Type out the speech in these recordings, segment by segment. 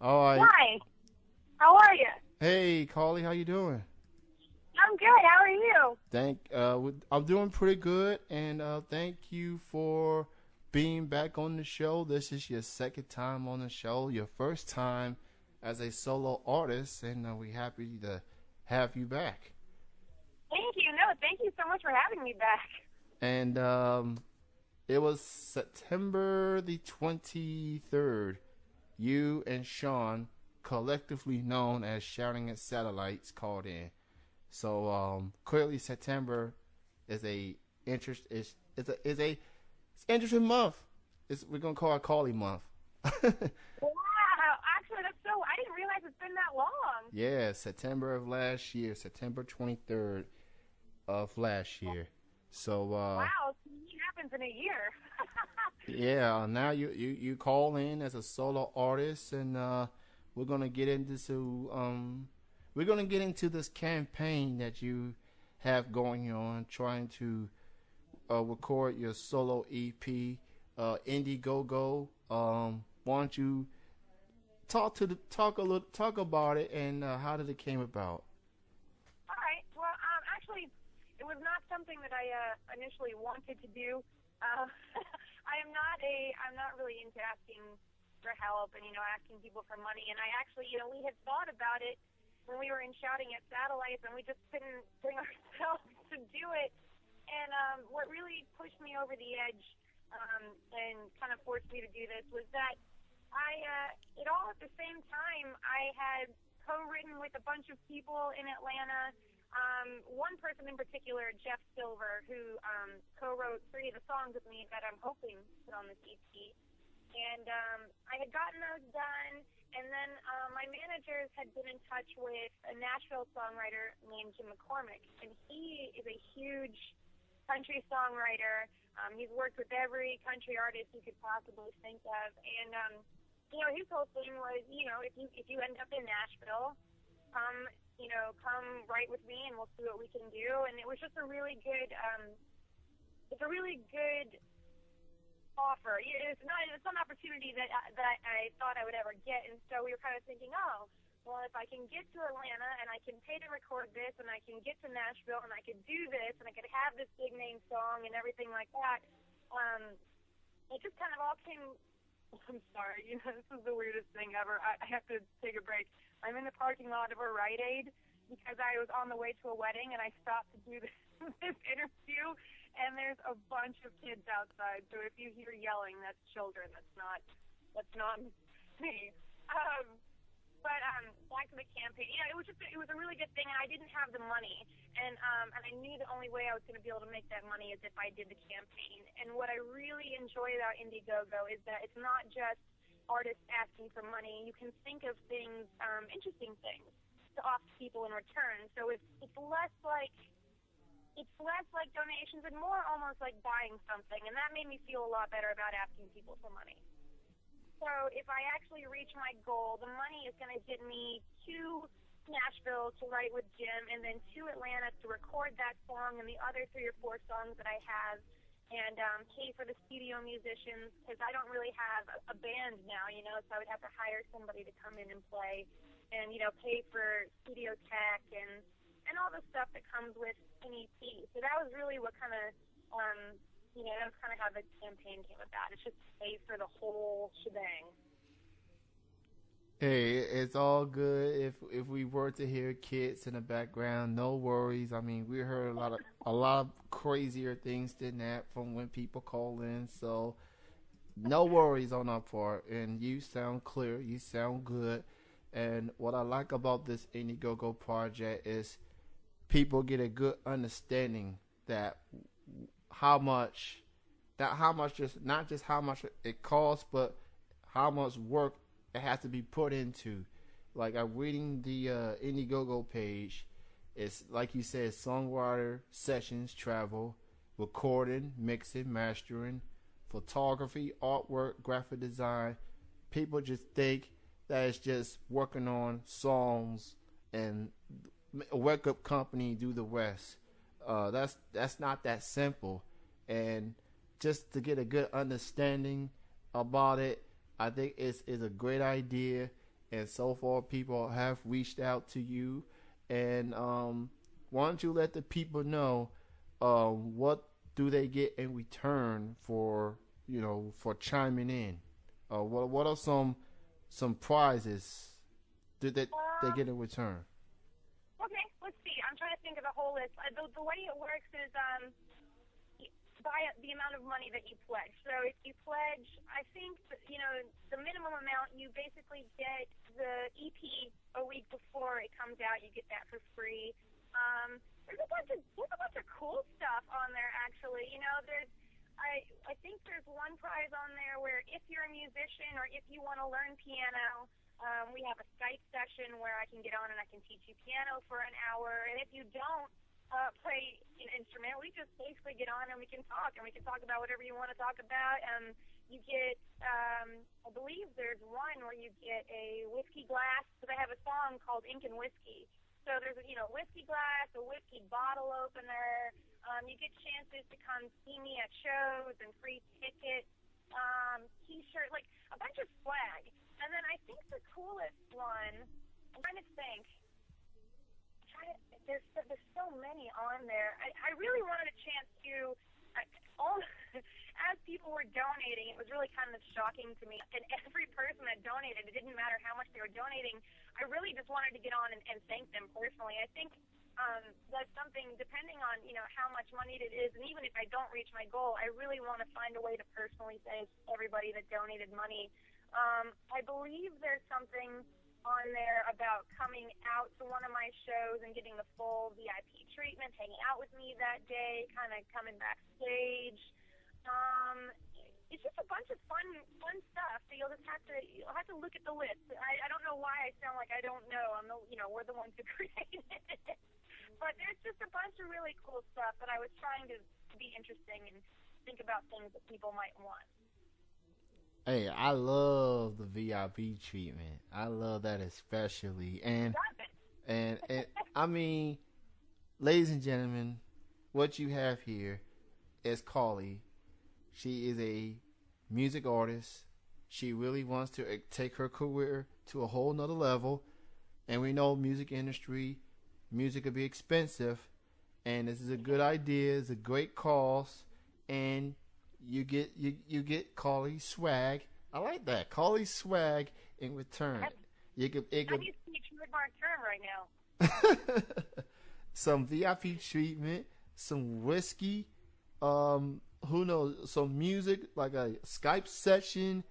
All right. Hi. How are you? Hey, Carly, how you doing? I'm good. How are you? I'm doing pretty good, and thank you for being back on the show. This is your second time on the show, your first time as a solo artist, and we're happy to have you back. Thank you. No, thank you so much for having me back. And it was September the 23rd. You and Sean, collectively known as Shouting at Satellites, called in. So clearly September is a interest is a it's interesting month. We're gonna call it Carly month. Wow. Actually, that's so. I didn't realize it's been that long. Yeah, September of last year, September 23rd of last year. So Wow. It happens in a year. yeah, now you call in as a solo artist, and we're gonna get into we're gonna get into this campaign that you have going on, trying to record your solo EP, Indiegogo. Why don't you talk about it and how did it came about? All right. Well, actually, it was not something that I initially wanted to do. Uh, I'm not really into asking for help and asking people for money. And I actually, we had thought about it when we were in Shouting at Satellites, and we just couldn't bring ourselves to do it. And what really pushed me over the edge and kind of forced me to do this was that it all at the same time, I had co-written with a bunch of people in Atlanta. One person in particular, Jeff Silver, who co-wrote 3 of the songs with me that I'm hoping to put on this EP. And I had gotten those done, and then my managers had been in touch with a Nashville songwriter named Jim McCormick, and he is a huge country songwriter. He's worked with every country artist you could possibly think of, and his whole thing was, if you end up in Nashville, come write with me, and we'll see what we can do. And it was just a really good, it's a really good offer. It's not an opportunity that I thought I would ever get, and so we were kind of thinking, oh, well, if I can get to Atlanta and I can pay to record this, and I can get to Nashville and I could do this, and I could have this big name song and everything like that, it just kind of all came. I'm sorry, this is the weirdest thing ever. I have to take a break. I'm in the parking lot of a Rite Aid because I was on the way to a wedding, and I stopped to do this interview, and there's a bunch of kids outside. So if you hear yelling, that's children. That's not me. But back to the campaign. It was a really good thing, and I didn't have the money, and I knew the only way I was going to be able to make that money is if I did the campaign. And what I really enjoy about Indiegogo is that it's not just artists asking for money. You can think of things, interesting things, to offer people in return. So it's less like donations and more almost like buying something, and that made me feel a lot better about asking people for money. So if I actually reach my goal, the money is going to get me to Nashville to write with Jim, and then to Atlanta to record that song and the other 3 or 4 songs that I have, and pay for the studio musicians, because I don't really have a band now, so I would have to hire somebody to come in and play, and pay for studio tech and all the stuff that comes with an EP. So that was really what kind of that's kind of how the campaign came about. It's just pay for the whole shebang. Hey, it's all good. If we were to hear kids in the background, no worries. I mean, we heard a lot of crazier things than that from when people call in. So no worries on our part. And you sound clear. You sound good. And what I like about this Indiegogo project is people get a good understanding that how much just not just how much it costs, but how much work it has to be put into. Like I'm reading the Indiegogo page. It's like you said, songwriter, sessions, travel, recording, mixing, mastering, photography, artwork, graphic design. People just think that it's just working on songs and a wake up company do the rest. That's not that simple. And just to get a good understanding about it, I think it's a great idea. and so far people have reached out to you. And why don't you let the people know what do they get in return for for chiming in? What are some prizes did they get in return? Okay, let's see. I'm trying to think of the whole list. The way it works is by the amount of money that you pledge. So if you pledge, I think the minimum amount, you basically get the EP a week before it comes out. You get that for free. There's a bunch of cool stuff on there actually. I think there's one prize on there where if you're a musician or if you want to learn piano, we have a Skype session where I can get on and I can teach you piano for an hour. And if you don't play an instrument, we just basically get on and we can talk about whatever you want to talk about. You get, I believe there's one where you get a whiskey glass, because I have a song called Ink and Whiskey. So there's a whiskey glass, a whiskey bottle opener. You get chances to come see me at shows and free tickets, T-shirt, like a bunch of swag. And then I think the coolest one, I'm trying to think. There's so many on there. I really wanted a chance to, as people were donating, it was really kind of shocking to me. And every person that donated, it didn't matter how much they were donating, I really just wanted to get on and thank them personally. I think that's something, depending on, how much money it is, and even if I don't reach my goal, I really want to find a way to personally thank everybody that donated money. I believe there's something on there about coming out to one of my shows and getting the full VIP treatment, hanging out with me that day, kind of coming backstage. It's just a bunch of fun stuff. So you'll have to look at the list. I don't know why I sound like I don't know. We're the ones who created it. But there's just a bunch of really cool stuff that I was trying to be interesting and think about things that people might want. Hey, I love the VIP treatment. I love that especially. And I mean, ladies and gentlemen, what you have here is Carly. She is a music artist. She really wants to take her career to a whole nother level. And we know music can be expensive. And this is a good idea. It's a great cause. And you get Carly swag. I like that. Carly swag in return. I need to see trademark term right now. Some VIP treatment, some whiskey, who knows, some music, like a Skype session.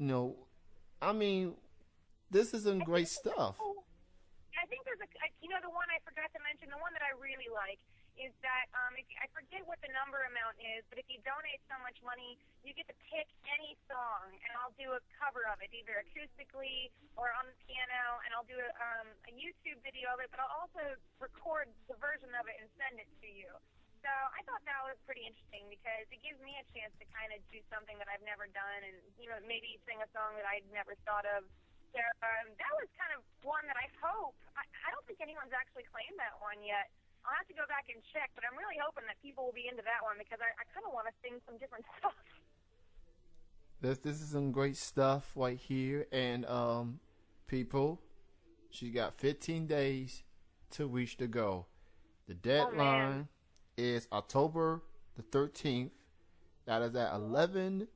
I mean, this is some great stuff. I think there's the one I forgot to mention, the one that I really like is that I forget what the number amount is, but if you donate so much money, you get to pick any song, and I'll do a cover of it, either acoustically or on the piano, and I'll do a YouTube video of it, but I'll also record the version of it and send it to you. So I thought that was pretty interesting because it gives me a chance to kind of do something that I've never done and, maybe sing a song that I'd never thought of. So that was kind of one that I hope, I don't think anyone's actually claimed that one yet. I'll have to go back and check, but I'm really hoping that people will be into that one because I kind of want to sing some different stuff. This is some great stuff right here, and people, she got 15 days to reach the goal. The deadline is October the 13th. That is at 11.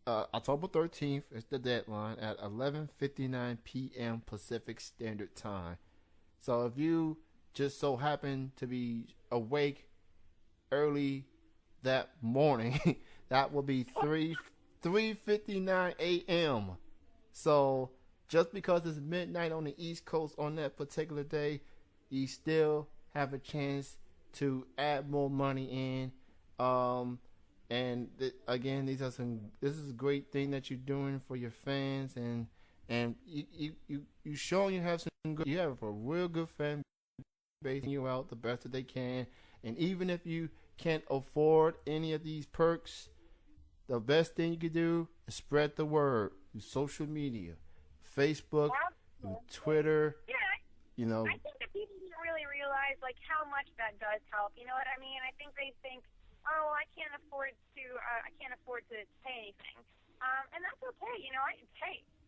October 13th is the deadline at 11:59 p.m. Pacific Standard Time. So if you just so happen to be awake early that morning, that will be 3:59 a.m. So just because it's midnight on the East Coast on that particular day, you still have a chance to add more money in. Again, this is a great thing that you're doing for your fans, and you showing you have a real good fan base, you out the best that they can. And even if you can't afford any of these perks, the best thing you can do is spread the word through social media, Facebook, through Twitter. Yeah, I think that people don't really realize how much that does help. You know what I mean? I think they think, oh, I can't afford to pay anything. And that's okay.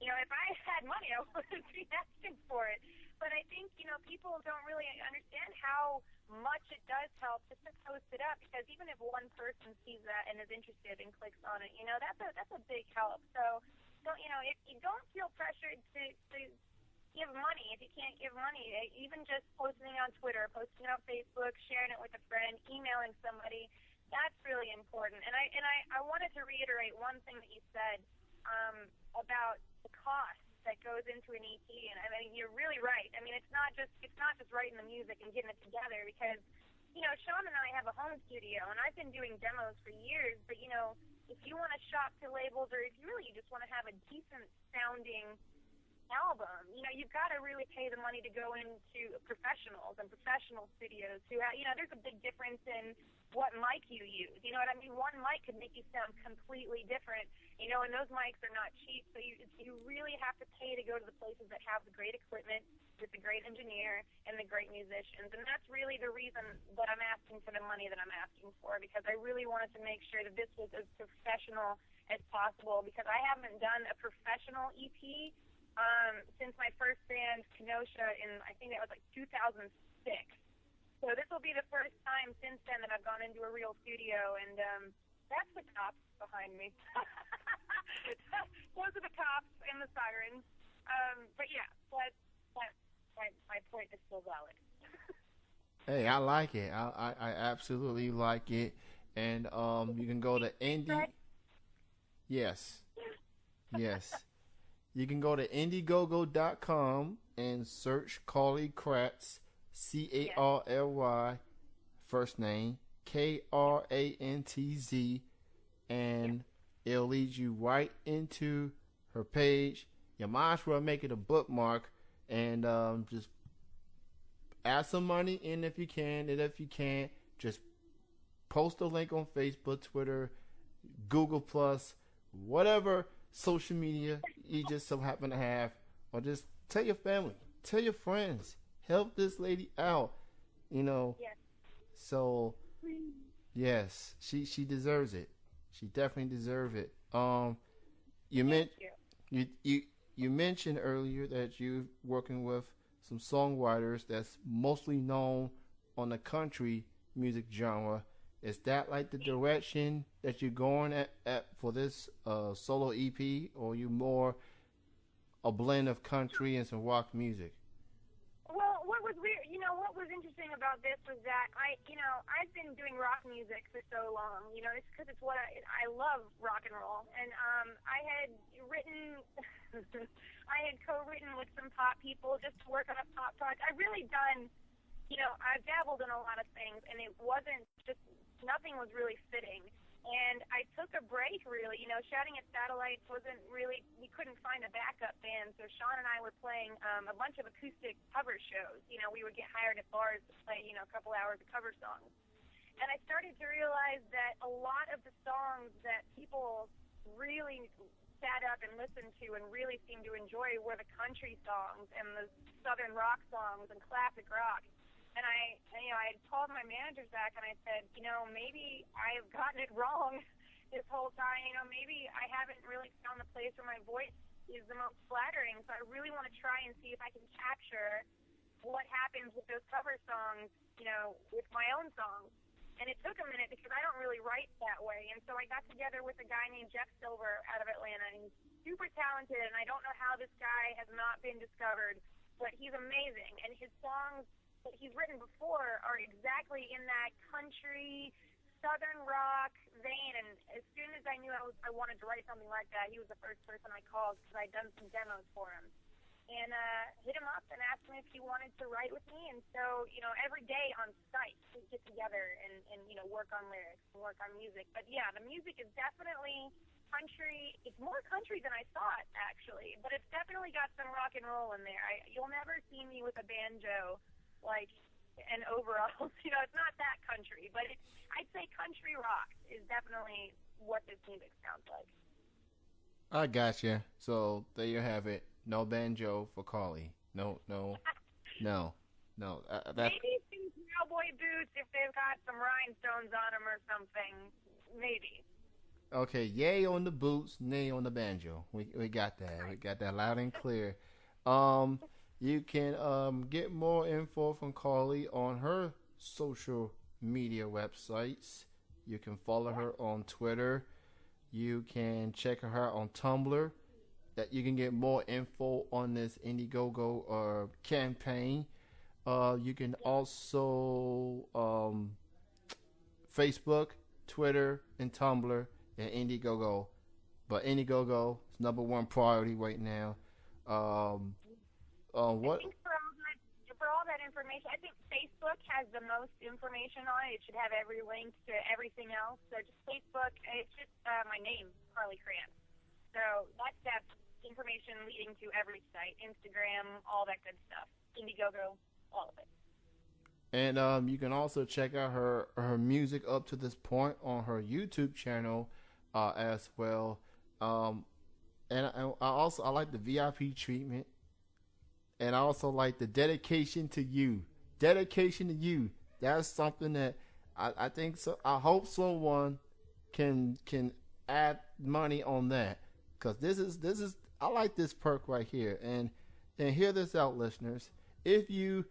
If I had money, I wouldn't be asking for it. But I think, people don't really understand how much it does help just to post it up, because even if one person sees that and is interested and clicks on it, that's a big help. So, if you don't feel pressured to give money, if you can't give money, even just posting it on Twitter, posting it on Facebook, sharing it with a friend, emailing somebody, that's really important. And I wanted to reiterate one thing that you said about the cost that goes into an EP, and I mean, you're really right. I mean, it's not just writing the music and getting it together, because Sean and I have a home studio, and I've been doing demos for years. But if you want to shop to labels, or if you just want to have a decent sounding album, you've got to really pay the money to go into professionals and professional studios who have, there's a big difference in what mic you use. You know what I mean? One mic could make you sound completely different, and those mics are not cheap. So you really have to pay to go to the places that have the great equipment with the great engineer and the great musicians. And that's really the reason that I'm asking for the money that I'm asking for, because I really wanted to make sure that this was as professional as possible, because I haven't done a professional EP since my first band, Kenosha, in, I think that was like 2006. So this will be the first time since then that I've gone into a real studio, and that's the cops behind me. Those are the cops and the sirens. But yeah, my point is still valid. Hey, I like it. I absolutely like it. And you can go to Indie. Yes. Yes. You can go to Indiegogo.com and search Carly Krantz, Carly, first name, Krantz, and it'll lead you right into her page. You might as well make it a bookmark, and just add some money in if you can, and if you can't, just post a link on Facebook, Twitter, Google Plus, whatever social media you just so happen to have, or just tell your family, tell your friends, help this lady out, Yes. So yes, she deserves it. She definitely deserves it. You mentioned earlier that you're working with some songwriters that's mostly known on the country music genre. Is that like the direction that you're going at for this solo EP, or are you more a blend of country and some rock music? Well, what was weird, what was interesting about this was that I've been doing rock music for so long. It's because it's what I love rock and roll, and I had written, I had co-written with some pop people just to work on a pop project. I've really done, I've dabbled in a lot of things, and it wasn't just, nothing was really fitting. And I took a break, really. Shouting at Satellites wasn't really, we couldn't find a backup band, so Sean and I were playing a bunch of acoustic cover shows. We would get hired at bars to play, a couple hours of cover songs. And I started to realize that a lot of the songs that people really sat up and listened to and really seemed to enjoy were the country songs and the southern rock songs and classic rock. And I had called my manager, Zach, and I said, maybe I have gotten it wrong this whole time. Maybe I haven't really found the place where my voice is the most flattering. So I really want to try and see if I can capture what happens with those cover songs, with my own songs. And it took a minute because I don't really write that way. And so I got together with a guy named Jeff Silver out of Atlanta, and he's super talented, and I don't know how this guy has not been discovered, but he's amazing. And his songs that he's written before are exactly in that country, southern rock vein. And as soon as I knew I wanted to write something like that, he was the first person I called, because I'd done some demos for him. And hit him up and asked him if he wanted to write with me. And so, every day on site, we get together and work on lyrics and work on music. But yeah, the music is definitely country. It's more country than I thought, actually. But it's definitely got some rock and roll in there. You'll never see me with a banjo and overalls. It's not that country, but I'd say country rock is definitely what this music sounds like. I gotcha. So there you have it. No banjo for Carly. No. Maybe some cowboy boots if they've got some rhinestones on them or something. Maybe. Okay, yay on the boots, nay on the banjo. We got that. We got that loud and clear. Um, you can get more info from Carly on her social media websites. You can follow her on Twitter. You can check her out on Tumblr. That you can get more info on this Indiegogo campaign. You can also Facebook, Twitter, and Tumblr, and Indiegogo. But Indiegogo is number one priority right now. Um, I what? think for all that information, I think Facebook has the most information on it. It should have every link to everything else. So just Facebook, it's just my name, Carly Krantz. So that's information leading to every site, Instagram, all that good stuff, Indiegogo, all of it. And you can also check out her music up to this point on her YouTube channel as well. And I like the VIP treatment, and I also like the dedication to you. Dedication to you. That's something that I think so. I hope someone can add money on that, because this is I like this perk right here. And hear this out, listeners. If you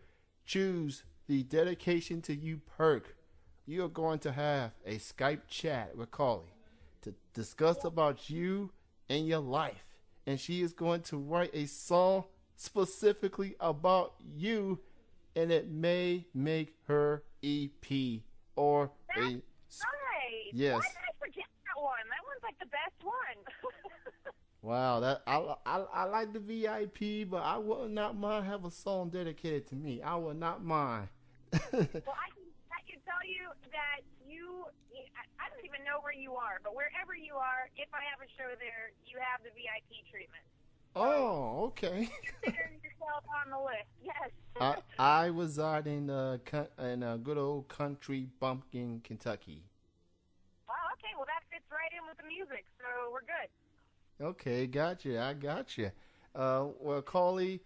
choose the dedication to you perk, you are going to have a Skype chat with Carly to discuss about you and your life. And she is going to write a song specifically about you, and it may make her EP or That's a right. yes. Why did I forget that one? That one's like the best one. Wow, that I like the VIP, but I would not mind have a song dedicated to me. I would not mind. Well, I can tell you that I don't even know where you are, but wherever you are, if I have a show there, you have the VIP treatment. Oh, okay. Consider yourself on the list. Yes. I reside in good old country bumpkin, Kentucky. Wow. Okay. Well, that fits right in with the music, so we're good. Okay, gotcha. I gotcha. Well, Carly,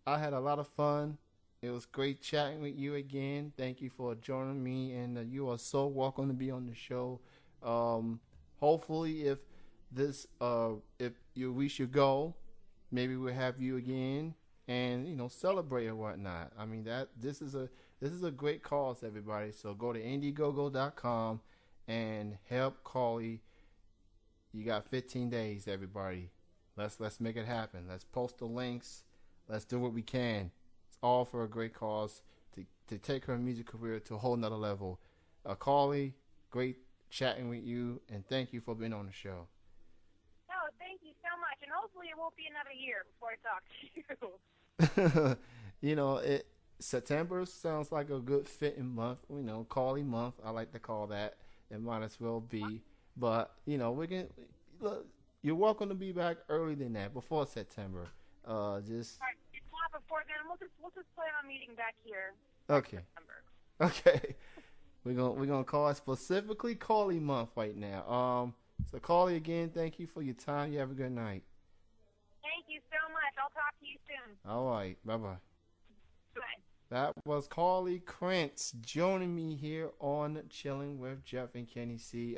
I had a lot of fun. It was great chatting with you again. Thank you for joining me, and you are so welcome to be on the show. Hopefully, if we should go, maybe we'll have you again, and celebrate or whatnot. I mean this is a great cause, everybody. So go to Indiegogo.com and help Carly. You got 15 days, everybody. Let's make it happen. Let's post the links. Let's do what we can. It's all for a great cause to take her music career to a whole nother level. Carly, great chatting with you, and thank you for being on the show. No, thank you so much, and hopefully it won't be another year before I talk to you. September sounds like a good fitting month. Carly month. I like to call that. It might as well be. But we can look. You're welcome to be back earlier than that, before September. Just. All right, if not before then, we'll just plan on meeting back here. Okay. September. Okay. We're gonna call it specifically Carly month right now. So Carly, again, thank you for your time. You have a good night. Thank you so much. I'll talk to you soon. All right. Bye bye. Bye. That was Carly Krantz joining me here on Chillin with Jeff and Kenny C.